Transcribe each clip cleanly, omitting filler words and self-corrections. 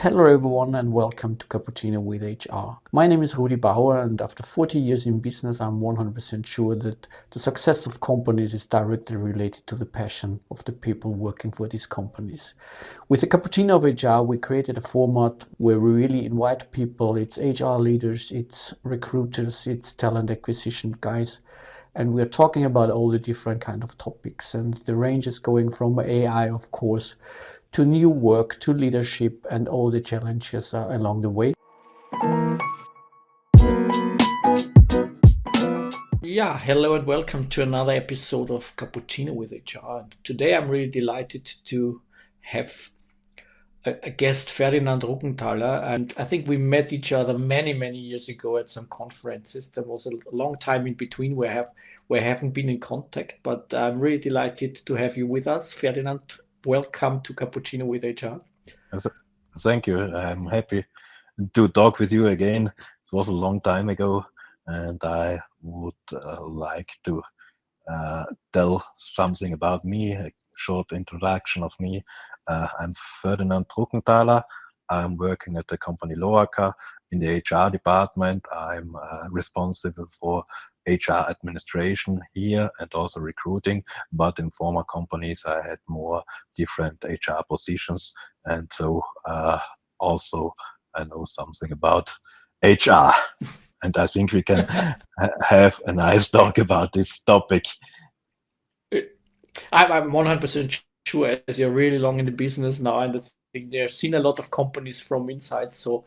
Hello everyone and welcome to Cappuccino with HR. My name is Rudi Bauer and after 40 years in business I'm 100% sure that the success of companies is directly related to the passion of the people working for these companies. With the Cappuccino of HR we created a format where we really invite people, it's HR leaders, it's recruiters, it's talent acquisition guys, and we're talking about all the different kind of topics, and the range is going from AI of course to new work, to leadership, and all the challenges along the way. Yeah, hello and welcome to another episode of Cappuccino with HR. And today I'm really delighted to have a guest, Ferdinand Ruggenthaler, and I think we met each other many years ago at some conferences. There was a long time in between where we haven't been in contact, but I'm really delighted to have you with us. Ferdinand, welcome to Cappuccino with HR. Thank you. I'm happy to talk with you again. It was a long time ago, and I would like to tell something about me, a short introduction of me. I'm Ferdinand Ruggenthaler. I'm working at the company Loecker in the HR department. I'm responsible for HR administration here and also recruiting, but in former companies I had more different HR positions, and so also I know something about HR. And I think we can have a nice talk about this topic. I'm 100% sure, as you're really long in the business now, and I think they've seen a lot of companies from inside. So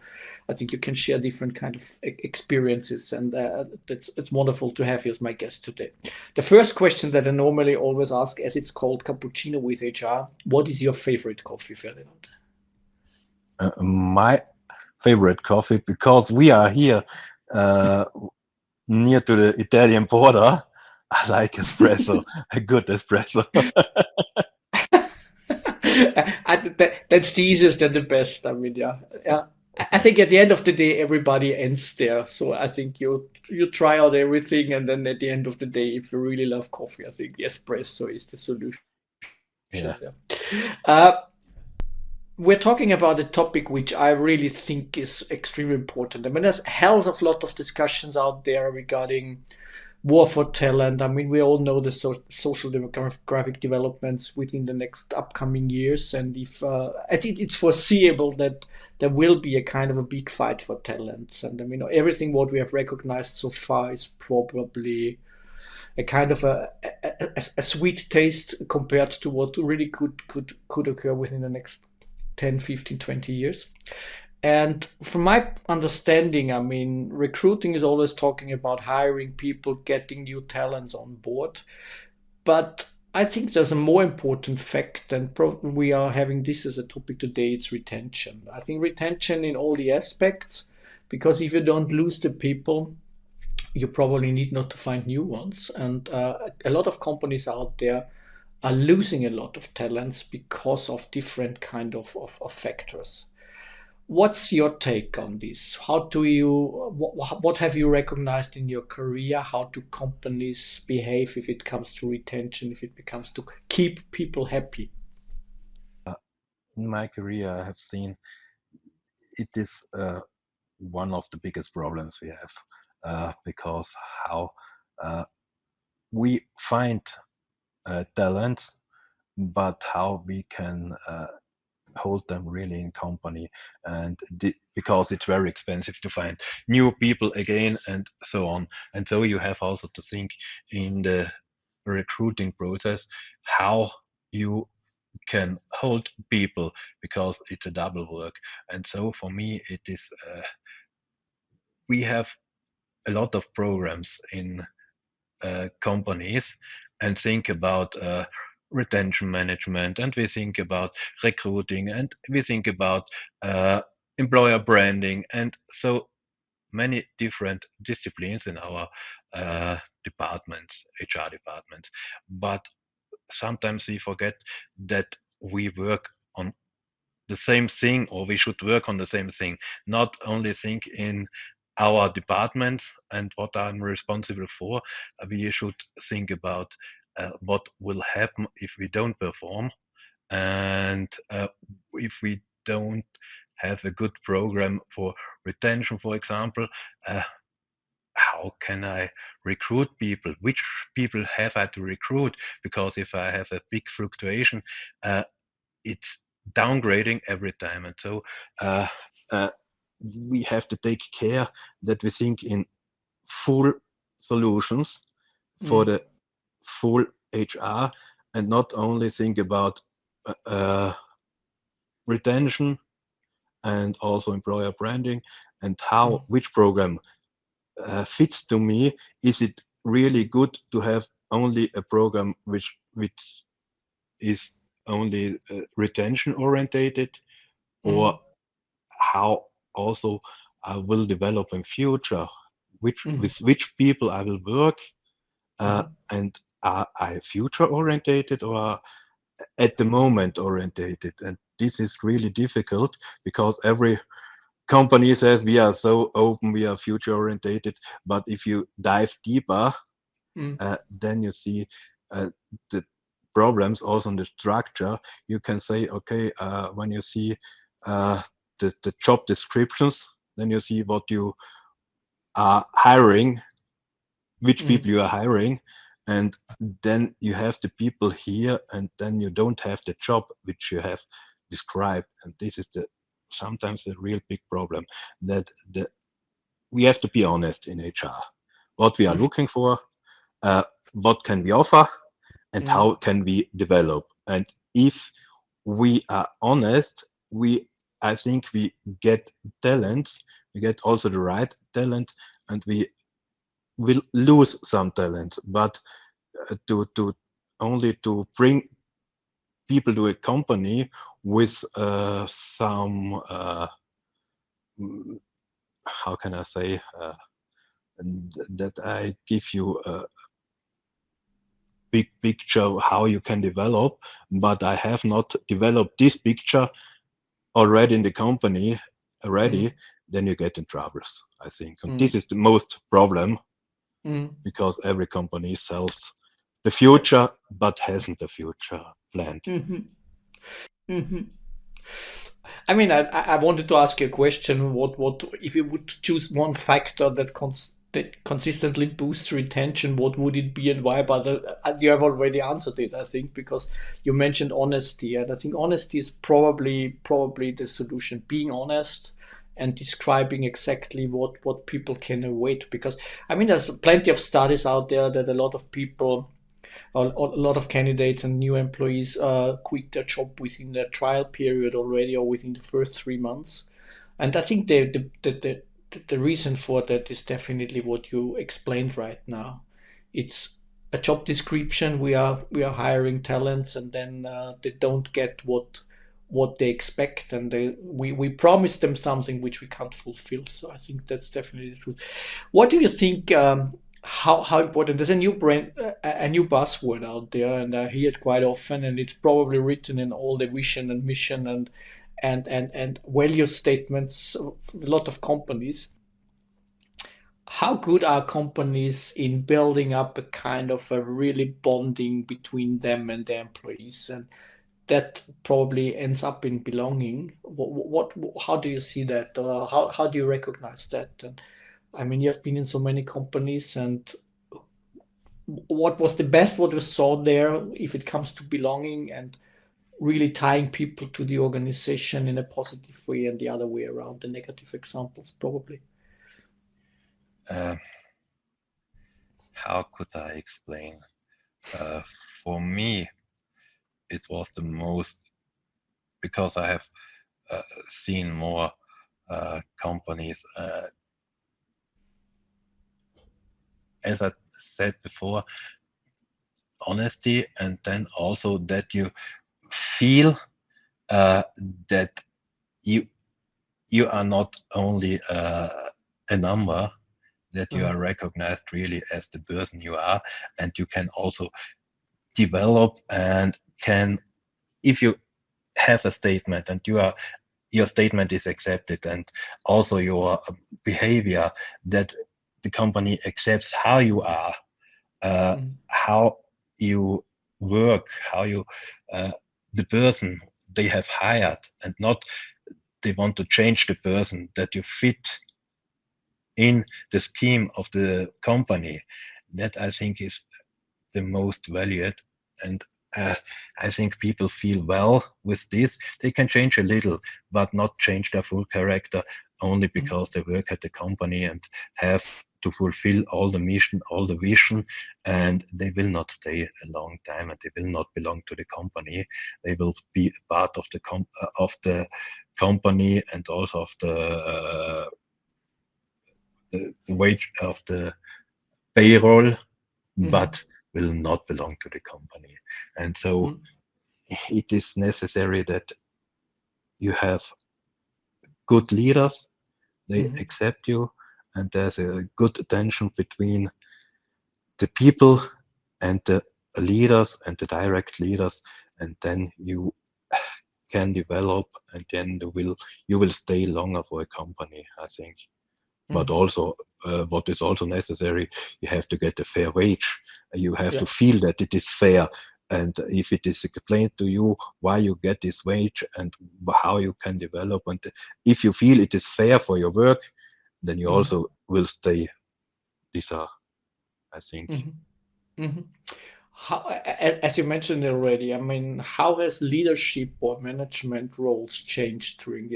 I think you can share different kind of experiences, and it's wonderful to have you as my guest today. The first question that I normally always ask, as it's called Cappuccino with HR, what is your favorite coffee, Ferdinand? My favorite coffee, because we are here near to the Italian border, I like espresso, a good espresso. That's the easiest and the best. I mean, yeah. I think at the end of the day, everybody ends there. So I think you try out everything, and then at the end of the day, if you really love coffee, I think the espresso is the solution. Yeah. Uh, we're talking about a topic which I really think is extremely important. I mean, there's hells of lot of discussions out there regarding war for talent. I mean, we all know the social demographic developments within the next upcoming years, and if I think it's foreseeable that there will be a kind of a big fight for talents. And I mean, everything what we have recognized so far is probably a kind of a sweet taste compared to what really could occur within the next 10, 15, 20 years. And from my understanding, I mean, recruiting is always talking about hiring people, getting new talents on board. But I think there's a more important fact, and we are having this as a topic today, it's retention. I think retention in all the aspects, because if you don't lose the people, you probably need not to find new ones. And a lot of companies out there are losing a lot of talents because of different kind of factors. What's your take on this? How do you, what have you recognized in your career? How do companies behave if it comes to retention, if it comes to keep people happy? In my career, I have seen it is one of the biggest problems we have, because how we find talents, but how we can hold them really in company, and because it's very expensive to find new people again and so on. And so you have also to think in the recruiting process how you can hold people, because it's a double work. And so for me it is we have a lot of programs in companies, and think about retention management, and we think about recruiting, and we think about employer branding, and so many different disciplines in our departments, HR departments. But sometimes we forget that we work on the same thing, or we should work on the same thing, not only think in our departments and what I'm responsible for. We should think about what will happen if we don't perform, and if we don't have a good program for retention, for example. How can I recruit people? Which people have I to recruit? Because if I have a big fluctuation, it's downgrading every time. And so uh, uh, we have to take care that we think in full solutions for the full HR and not only think about retention and also employer branding and how which program fits to me. Is it really good to have only a program which is only retention orientated, or how also I will develop in future, with which people I will work, and are I future orientated or at the moment orientated? And this is really difficult because every company says we are so open, we are future orientated, but if you dive deeper, then you see the problems also in the structure. You can say, okay, when you see the job descriptions, then you see what you are hiring, which people you are hiring, and then you have the people here, and then you don't have the job which you have described. And this is the sometimes a real big problem, that we have to be honest in HR. What we are looking for, what can we offer, and how can we develop. And if we are honest, I think we get talents, we get also the right talent, and we will lose some talent. But to only to bring people to a company with some how can I say that I give you a big picture how you can develop, but I have not developed this picture already in the company already, then you get in troubles, I think. And this is the most problem, because every company sells the future but hasn't the future planned. I mean, I wanted to ask you a question. What if you would choose one factor that consistently boosts retention? What would it be and why? But you have already answered it, I think, because you mentioned honesty, and I think honesty is probably the solution. Being honest and describing exactly what people can await. Because I mean, there's plenty of studies out there that a lot of people, a lot of candidates and new employees quit their job within their trial period already, or within the first 3 months. And I think the reason for that is definitely what you explained right now. It's a job description. We are hiring talents, and then they don't get what they expect, and we promise them something which we can't fulfill. So I think that's definitely the truth. What do you think? How important? There's a new brand, a new buzzword out there, and I hear it quite often, and it's probably written in all the vision and mission and value statements of a lot of companies. How good are companies in building up a kind of a really bonding between them and their employees, and that probably ends up in belonging? How do you see that? How do you recognize that? And I mean, you have been in so many companies, and what was the best what you saw there if it comes to belonging and really tying people to the organization in a positive way, and the other way around, the negative examples probably? How could I explain? For me, it was the most, because I have seen more companies. As I said before, honesty, and then also that you feel that you are not only a number, that you are recognized really as the person you are, and you can also develop and can, if you have a statement and your statement is accepted, and also your behavior, that the company accepts how you are, how you work, how you the person they have hired, and not they want to change the person, that you fit in the scheme of the company. That I think is the most valued. And I think people feel well with this. They can change a little, but not change their full character only because they work at the company and have to fulfill all the mission, all the vision, and they will not stay a long time, and they will not belong to the company. They will be a part of the company, and also of the wage of the payroll, but will not belong to the company. And so it is necessary that you have good leaders, they accept you, and there's a good attention between the people and the leaders and the direct leaders, and then you can develop, and then you will stay longer for a company, I think. But also, what is also necessary, you have to get a fair wage. You have to feel that it is fair. And if it is explained to you why you get this wage and how you can develop, and if you feel it is fair for your work, then you also will stay. These are, I think. How, as you mentioned already, I mean, how has leadership or management roles changed during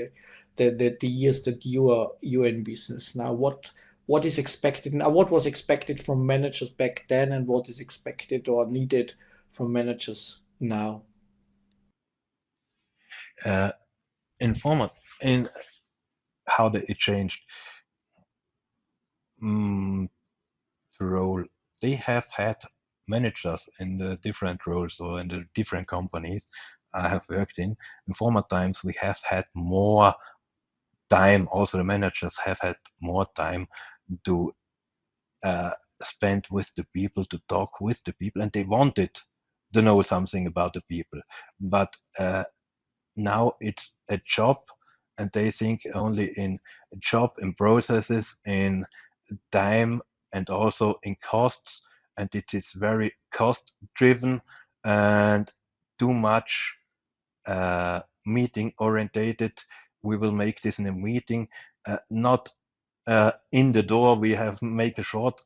the years that you are in business now? What is expected now? What was expected from managers back then, and what is expected or needed from managers now? In format, in how it changed, the role, they have had managers in the different roles or in the different companies I have worked in. In former times, we have had more time. Also, the managers have had more time to spend with the people, to talk with the people, and they wanted to know something about the people. But now it's a job, and they think only in a job, in processes, in time, and also in costs, and it is very cost driven and too much meeting orientated. We will make this in a meeting, not in the door. We have make a short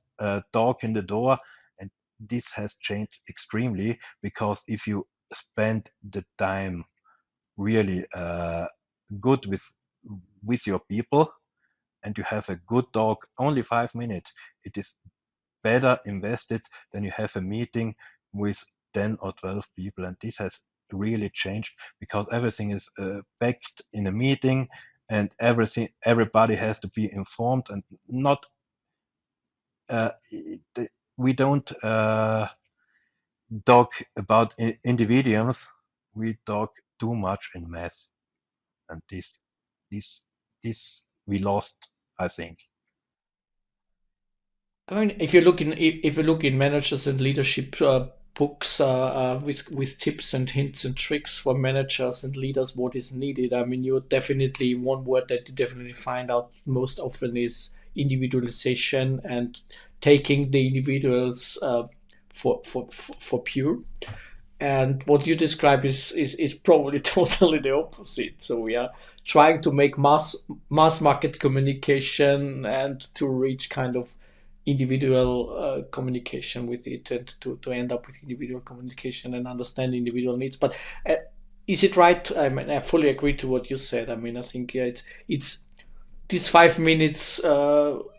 talk in the door, and this has changed extremely, because if you spend the time really good with your people, and you have a good talk, only 5 minutes, it is better invested than you have a meeting with 10 or 12 people. And this has really changed, because everything is packed in a meeting, and everybody has to be informed, and not uh, we don't talk about individuals, we talk too much in mass, and this this we lost, I think. I mean, if you look in managers and leadership books with tips and hints and tricks for managers and leaders, what is needed. I mean, you're definitely one word that you definitely find out most often is individualization and taking the individuals for pure. And what you describe is probably totally the opposite. So we are trying to make mass market communication and to reach kind of individual communication with it, and to end up with individual communication and understand individual needs. But is it right? I mean, I fully agree to what you said. I mean, I think it's this 5 minutes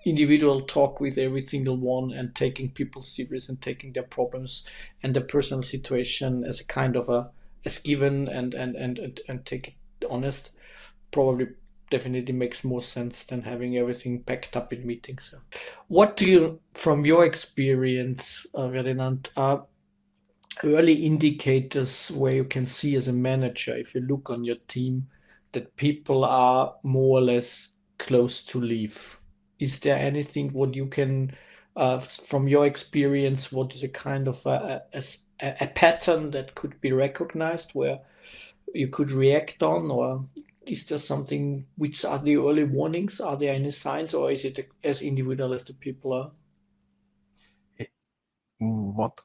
individual talk with every single one, and taking people serious and taking their problems and their personal situation as a kind of a as given, and take it honest, probably definitely makes more sense than having everything packed up in meetings. So what do you, from your experience, Ferdinand, are early indicators where you can see as a manager, if you look on your team, that people are more or less close to leave? Is there anything what you can, from your experience, what is a kind of a pattern that could be recognized where you could react on, or is there something which are the early warnings? Are there any signs, or is it as individual as the people are? What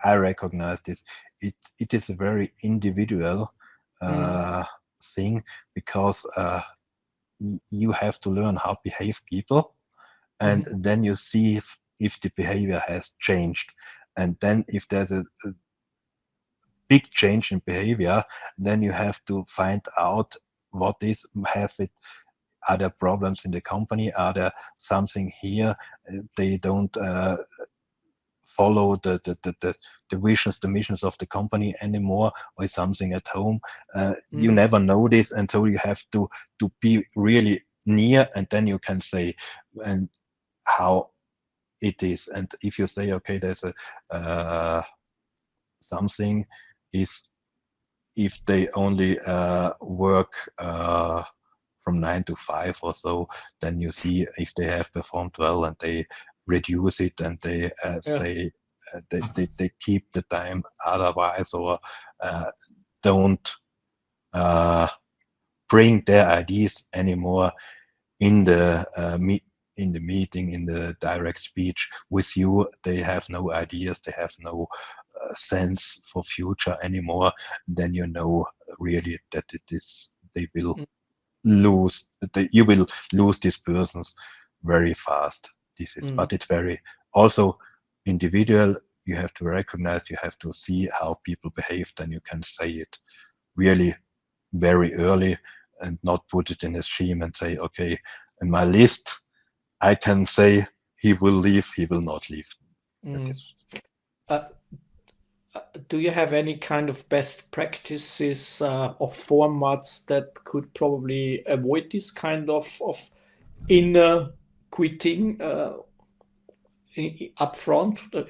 I recognize is it is a very individual Mm, thing, because you have to learn how to behave people, and then you see if the behavior has changed. And then if there's a big change in behavior, then you have to find out what is, are there problems in the company? Are there something here they don't follow the visions, the missions of the company anymore, or something at home? You never know this, and so you have to be really near, and then you can say and how it is. And if you say, okay, there's a something is, if they only work from 9 to 5 or so, then you see if they have performed well, and they reduce it, and they say they keep the time otherwise, or don't bring their ideas anymore in the meeting, in the direct speech with you. They have no ideas, they have no sense for future anymore. Then you know really that it is, they will lose, you will lose these persons very fast. This is, but it's very also individual. You have to recognize, you have to see how people behave, then you can say it really very early, and not put it in a scheme and say, okay, in my list I can say he will leave, he will not leave. That is. Do you have any kind of best practices or formats that could probably avoid this kind of inner quitting upfront?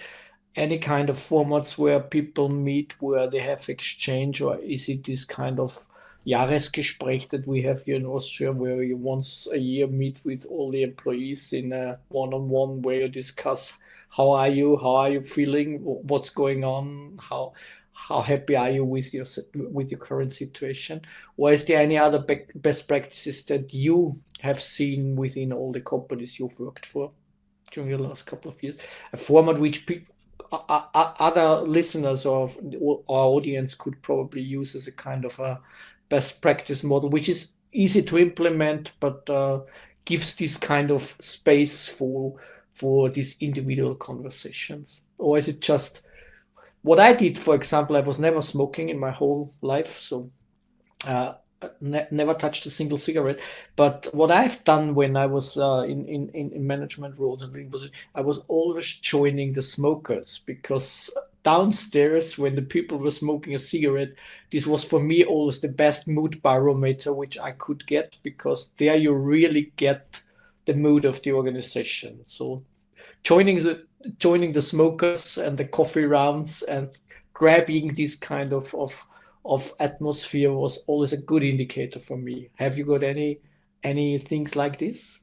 Any kind of formats where people meet, where they have exchange, or is it this kind of Jahresgespräch that we have here in Austria, where you once a year meet with all the employees in a one-on-one, where you discuss how are you feeling, what's going on, how happy are you with your current situation, or is there any other best practices that you have seen within all the companies you've worked for during the last couple of years, a format which other listeners of our audience could probably use as a kind of a best practice model, which is easy to implement, but gives this kind of space for these individual conversations? Or is it just what I did? For example, I was never smoking in my whole life, so never touched a single cigarette. But what I've done when I was in management roles and I was always joining the smokers, because downstairs when the people were smoking a cigarette, this was for me always the best mood barometer which I could get, because there you really get the mood of the organization. So joining the smokers and the coffee rounds and grabbing this kind of atmosphere was always a good indicator for me. Have you got any things like this?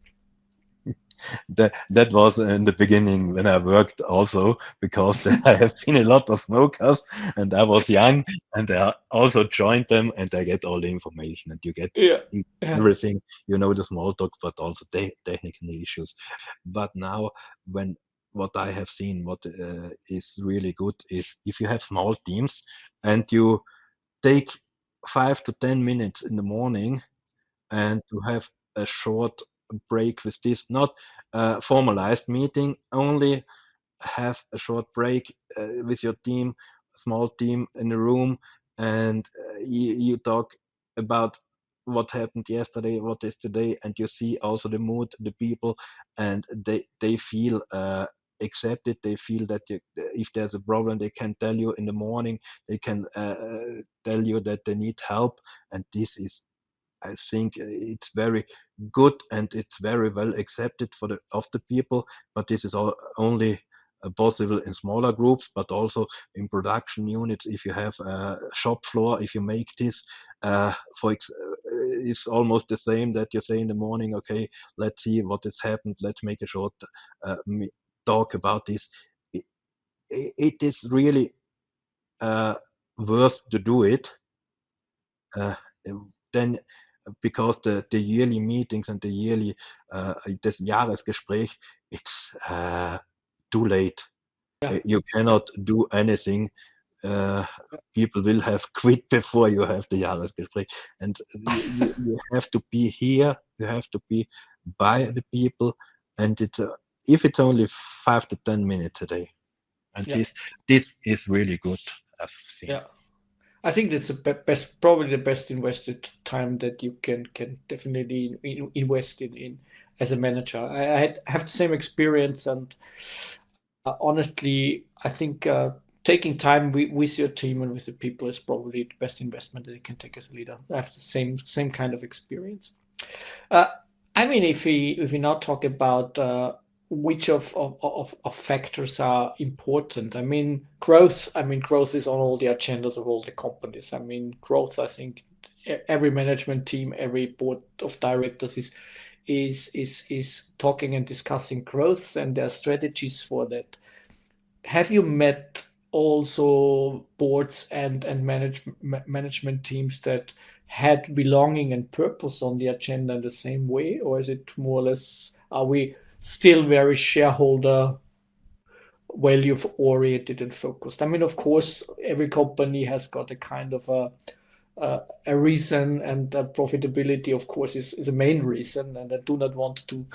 That was in the beginning when I worked also, because I have been a lot of smokers, and I was young, and I also joined them, and I get all the information, and you get Yeah. Yeah. everything, you know, the small talk, but also technical issues. But now, when what I have seen, what is really good is if you have small teams and you take 5 to 10 minutes in the morning, and to have a short break with this, not a formalized meeting, only have a short break with your team, small team in a room, and you talk about what happened yesterday, what is today, and you see also the mood, the people, and they feel accepted. They feel that if there's a problem, they can tell you in the morning. They can tell you that they need help, and this is, I think, it's very good, and it's very well accepted for the people. But this is only possible in smaller groups, but also in production units. If you have a shop floor, if you make this, it's almost the same that you say in the morning, okay, let's see what has happened. Let's make a short talk about this. It is really worth to do it. Then, because the yearly meetings and the yearly das Jahresgespräch, it's too late. Yeah. You cannot do anything uh, people will have quit before you have the Jahresgespräch. And you have to be here, you have to be by the people, and if it's only 5 to 10 minutes a day, and Yeah. this is really good, I've seen. Yeah. I think that's the best, probably the best invested time that you can definitely invest in as a manager. Have the same experience, and honestly, I think taking time with your team and with the people is probably the best investment that you can take as a leader. I have the same kind of experience. Uh, I mean, if we now talk about which of factors are important, I mean, growth. I mean, growth is on all the agendas of all the companies. I mean, growth. I think every management team, every board of directors is talking and discussing growth, and there are strategies for that. Have you met also boards and management teams that had belonging and purpose on the agenda in the same way, or is it more or less, are we still very shareholder value oriented and focused? I mean, of course, every company has got a kind of a reason, and profitability, of course, is a main reason. And I do not want to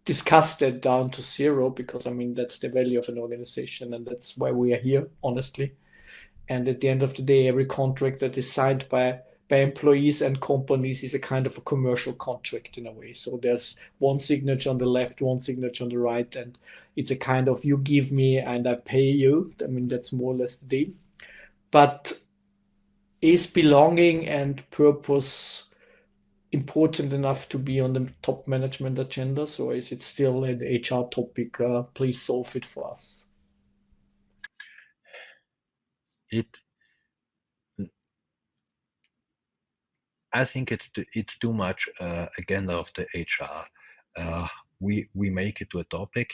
discuss that down to zero, because I mean that's the value of an organization, and that's why we are here, honestly. And at the end of the day, every contract that is signed by employees and companies is a kind of a commercial contract in a way. So there's one signature on the left, one signature on the right, and it's a kind of you give me and I pay you. I mean, that's more or less the deal. But is belonging and purpose important enough to be on the top management agendas, or is it still an HR topic? Please solve it for us. It I think it's too much agenda of the HR. We make it to a topic.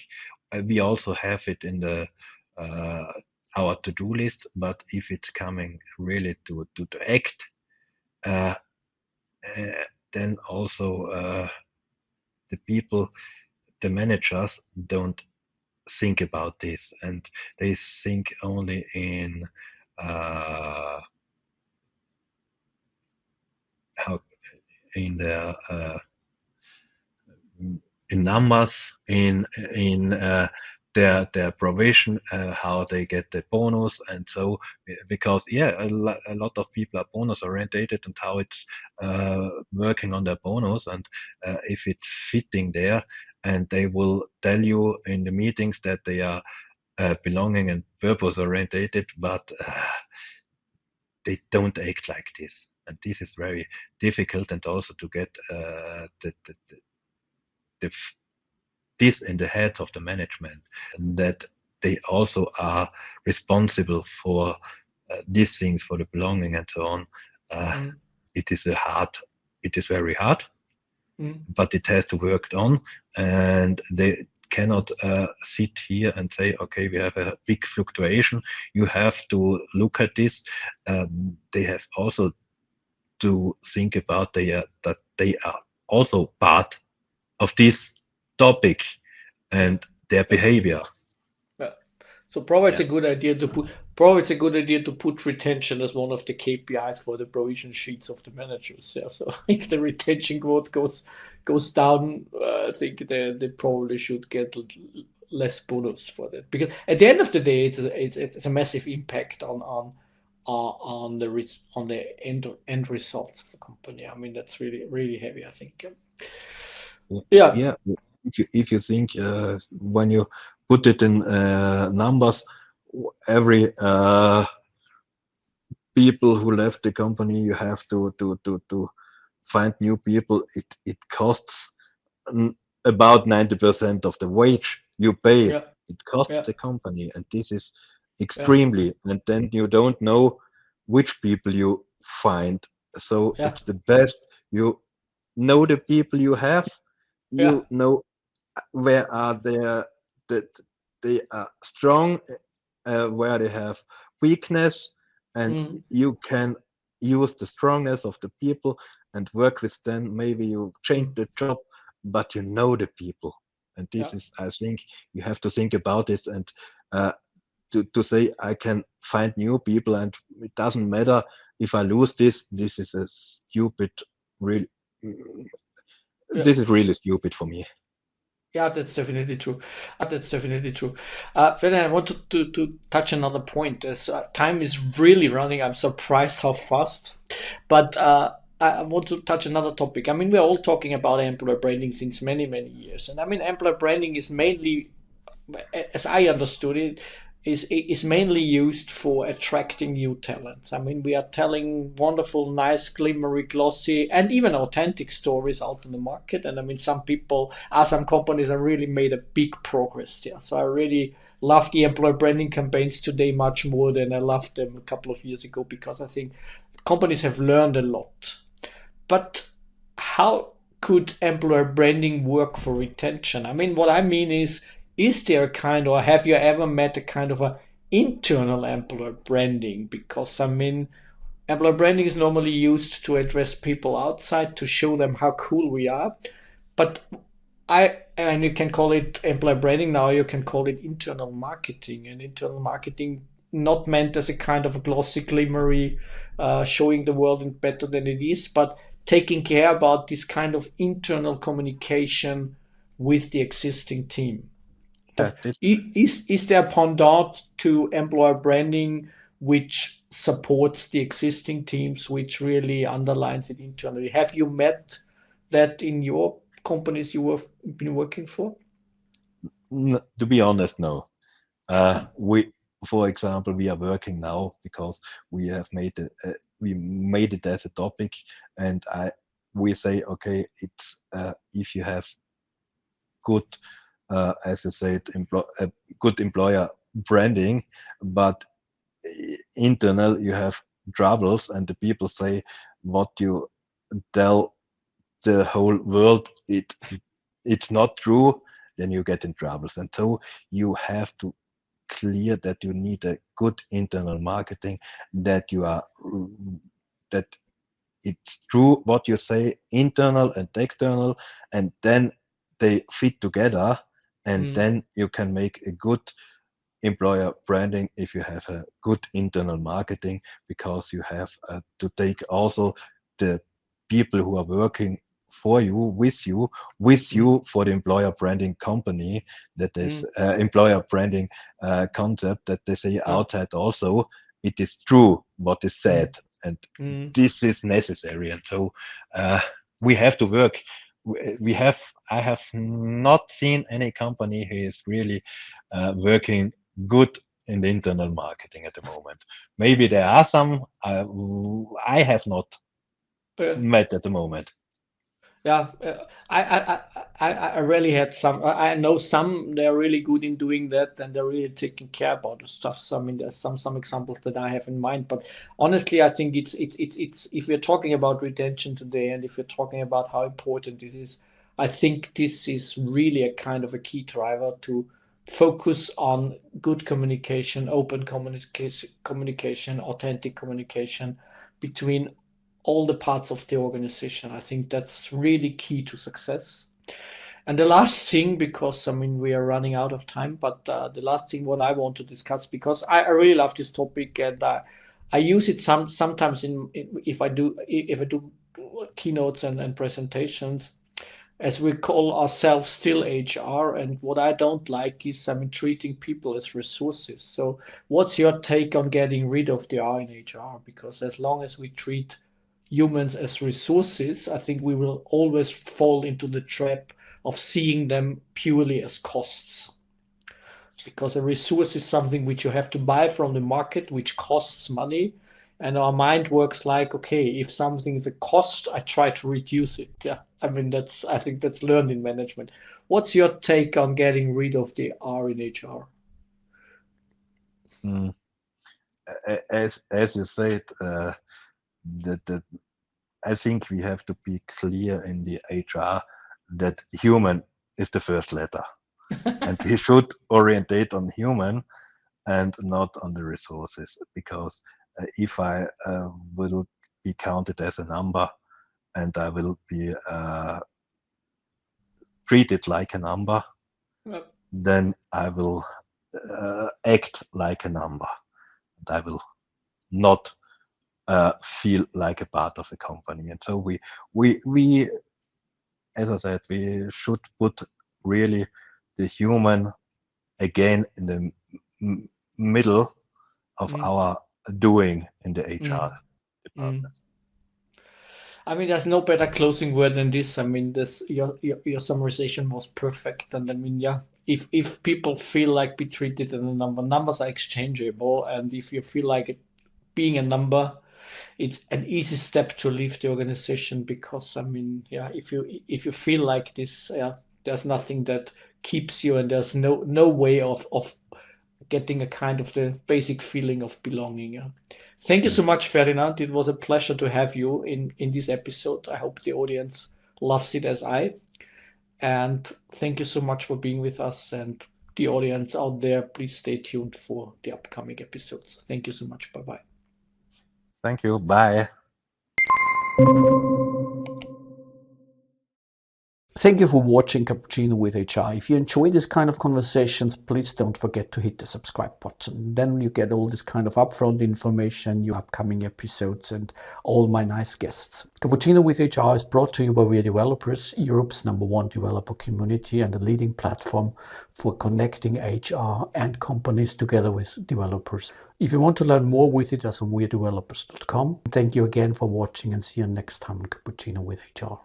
We also have it in the our to-do list, but if it's coming really to act, uh, then also the people, the managers don't think about this, and they think only in how in their in numbers, in their provision, how they get the bonus, and so because a lot of people are bonus orientated, and how it's working on their bonus, and if it's fitting there, and they will tell you in the meetings that they are belonging and purpose orientated, but they don't act like this, and this is very difficult, and also to get the this in the heads of the management, and that they also are responsible for these things, for the belonging and so on. It is very hard, but it has to work on, and they cannot sit here and say, okay, we have a big fluctuation. You have to look at this. They have also to think about that they are also part of this topic and their behavior. Yeah. So probably it's a good idea to put retention as one of the KPIs for the provision sheets of the managers. Yeah. So if the retention quote goes down, I think they probably should get less bonus for that, because at the end of the day, it's a massive impact on the end results of the company. I mean, that's really heavy, I think. Yeah. If you think when you put it in numbers, every people who left the company, you have to find new people. It costs about 90% of the wage you pay. Yeah. It costs Yeah. the company, and this is extremely. And then you don't know which people you find. So it's the best. You know the people you have. You know where are that they are strong, where they have weakness, and you can use the strongness of the people and work with them. Maybe you change the job, but you know the people, and this is, I think, you have to think about it, and to say I can find new people, and it doesn't matter if I lose this. This is a stupid, really. Yeah. This is really stupid for me. Yeah, that's definitely true. That's definitely true. Then I wanted to touch another point. As time is really running, I'm surprised how fast. But I want to touch another topic. I mean, we're all talking about employer branding since many, many years. And I mean, employer branding is mainly, as I understood it, is mainly used for attracting new talents. I mean, we are telling wonderful, nice, glimmery, glossy, and even authentic stories out in the market. And I mean, some companies have really made a big progress there. So I really love the employer branding campaigns today much more than I loved them a couple of years ago, because I think companies have learned a lot. But how could employer branding work for retention? I mean, what I mean is there a kind, or have you ever met a kind of a internal employer branding? Because I mean, employer branding is normally used to address people outside to show them how cool we are. But and you can call it employer branding now, you can call it internal marketing. And internal marketing not meant as a kind of a glossy, glimmery, showing the world better than it is, but taking care about this kind of internal communication with the existing team. Yeah, this, Is there a pendant to employer branding which supports the existing teams, which really underlines it internally? Have you met that in your companies you have been working for? to be honest, no. We, for example, we are working now because we have made it. We made it as a topic, and we say, okay, it's if you have good, as you said, good employer branding, but internal you have troubles, and the people say what you tell the whole world it's not true, then you get in troubles. And so you have to clear that you need a good internal marketing, that you are that it's true what you say, internal and external, and then they fit together, and Mm, then you can make a good employer branding if you have a good internal marketing, because you have to take also the people who are working for you, with mm, you for the employer branding company, that is mm, employer branding concept, that they say yeah, outside also it is true what is said, mm, and mm, this is necessary. And so uh, we have to work. We have, I have not seen any company who is really working good in the internal marketing at the moment. Maybe there are some I have not yeah. met at the moment. Yeah, I really had some. I know some. They're really good in doing that, and they're really taking care about the stuff. So I mean, there's some examples that I have in mind. But honestly, I think it's if we're talking about retention today, and if we're talking about how important it is, I think this is really a kind of a key driver to focus on good communication, open communication, authentic communication between all the parts of the organization. I think that's really key to success. And the last thing, because I mean we are running out of time, but the last thing what I want to discuss, because I really love this topic, and I use it sometimes if I do keynotes and presentations, as we call ourselves still HR. And what I don't like is, I mean, treating people as resources. So what's your take on getting rid of the R in HR? Because as long as we treat humans as resources, I think we will always fall into the trap of seeing them purely as costs. Because a resource is something which you have to buy from the market, which costs money. And our mind works like, okay, if something is a cost, I try to reduce it. Yeah. I mean, I think that's learned in management. What's your take on getting rid of the R in HR? Mm. As you said, that I think we have to be clear in the HR that human is the first letter, and we should orientate on human and not on the resources, because if I will be counted as a number, and I will be treated like a number, Yeah. then I will act like a number. And I will not feel like a part of a company. And so we, as I said, we should put really the human again in the middle of our doing in the HR department. I mean, there's no better closing word than this. I mean, this your summarization was perfect. And I mean, yeah, if people feel like be treated in a number, numbers are exchangeable, and if you feel like it being a number, it's an easy step to leave the organization, because I mean, yeah, if you feel like this, yeah, there's nothing that keeps you, and there's no way of getting a kind of the basic feeling of belonging. Yeah. Thank you so much, Ferdinand. It was a pleasure to have you in this episode. I hope the audience loves it as I. And thank you so much for being with us. And the audience out there, please stay tuned for the upcoming episodes. Thank you so much. Bye-bye. Thank you. Bye. Thank you for watching Cappuccino with HR. If you enjoy this kind of conversations, please don't forget to hit the subscribe button. Then you get all this kind of upfront information, your upcoming episodes, and all my nice guests. Cappuccino with HR is brought to you by WeAreDevelopers, Europe's #1 developer community and a leading platform for connecting HR and companies together with developers. If you want to learn more, visit us on WeAreDevelopers.com. Thank you again for watching, and see you next time on Cappuccino with HR.